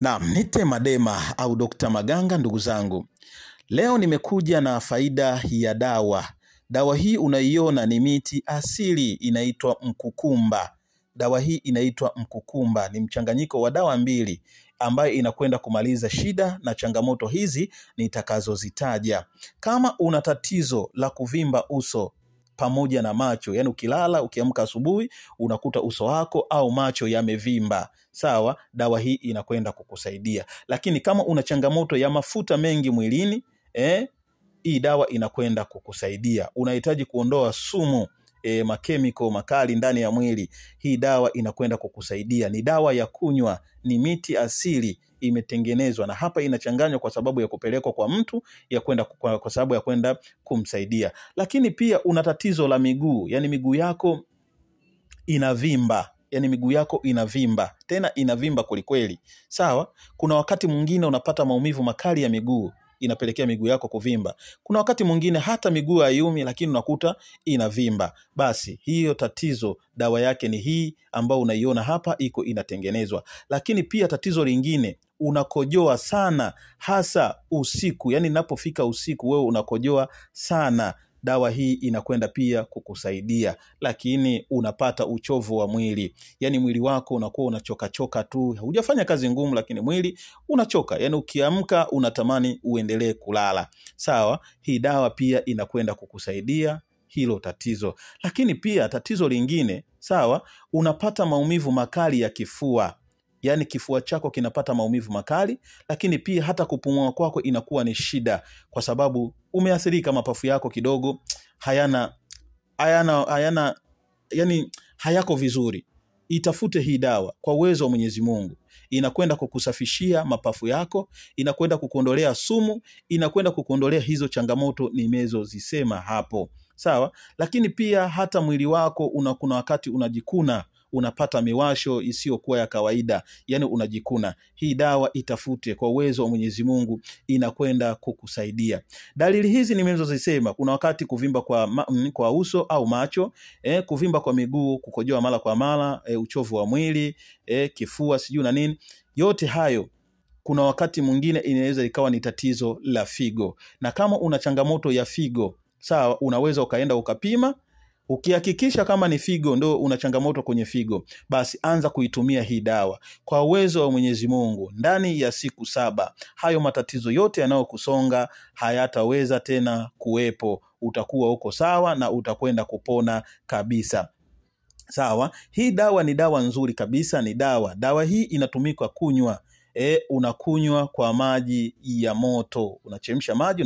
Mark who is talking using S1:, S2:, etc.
S1: Naam, nite Madema au Dr. Maganga ndugu zangu. Leo nimekuja na faida ya dawa. Dawa hii unaiona ni miti asili, inaitwa mkukumba. Dawa hii inaitwa mkukumba, ni mchanganyiko wa dawa mbili ambayo inakwenda kumaliza shida na changamoto hizi nitakazozitaja. Kama una tatizo la kuvimba uso pamoja na macho, yani ukilala ukiamka asubuhi unakuta uso wako au macho yamevimba, sawa, dawa hii inakwenda kukusaidia. Lakini kama una changamoto ya mafuta mengi mwilini, hii dawa inakwenda kukusaidia. Unahitaji kuondoa sumu, makemiko makali ndani ya mwili, hii dawa inakwenda kukusaidia. Ni dawa ya kunywa, ni miti asili imetengenezwa, na hapa inachanganywa kwa sababu ya kupelekwa kwa mtu ya kwenda kwa sababu ya kwenda kumsaidia. Lakini pia una tatizo la miguu, yani miguu yako inavimba, yani miguu yako inavimba, tena inavimba kwelikweli, sawa. Kuna wakati mwingine unapata maumivu makali ya miguu, inapelekea miguu yako kuvimba. Kuna wakati mwingine hata miguu hayumi lakini unakuta inavimba. Basi hiyo tatizo dawa yake ni hii ambao unaiona hapa iko inatengenezwa. Lakini pia tatizo lingine, unakojoa sana hasa usiku, yani ninapofika usiku wewe unakojoa sana, dawa hii inakwenda pia kukusaidia. Lakini unapata uchovu wa mwili, yani mwili wako unakuwa unachoka tu, hujafanya kazi ngumu lakini mwili unachoka, yani ukiamka unatamani uendelee kulala, sawa. Hii dawa pia inakwenda kukusaidia hilo tatizo. Lakini pia tatizo lingine, sawa, unapata maumivu makali ya kifua, yani kifua chako kinapata maumivu makali, lakini pia hata kupumua kwako inakuwa ni shida kwa sababu umeathirika, mapafu yako kidogo yani hayako vizuri. Itafute hii dawa kwa uwezo wa Mwenyezi Mungu. Inakwenda kukusafishia mapafu yako, inakwenda kukuondolea sumu, inakwenda kukuondolea hizo changamoto nimezozisema hapo, sawa. Lakini pia hata mwili wako kuna wakati unajikuna, unapata miwasho isiyokuwa ya kawaida, yani unajikuna, hii dawa itafute kwa uwezo wa Mwenyezi Mungu, inakwenda kukusaidia. Dalili hizi nimezozisema, kuna wakati kuvimba kwa uso au macho, kuvimba kwa miguu, kukojoa mara kwa mara, uchovu wa mwili, kifua sijui na nini, yote hayo kuna wakati mwingine inaweza ikawa ni tatizo la figo. Na kama una changamoto ya figo, sawa, unaweza ukaenda ukapima. Ukihakikisha kama ni figo ndo una changamoto kwenye figo, basi anza kuitumia hii dawa. Kwa uwezo wa Mwenyezi Mungu, ndani ya siku 7 hayo matatizo yote yanayokusonga hayataweza tena kuwepo. Utakuwa uko sawa na utakwenda kupona kabisa, sawa. Hii dawa ni dawa nzuri kabisa, ni dawa hii inatumika kunywa. Unakunywa kwa maji ya moto, unachemsha maji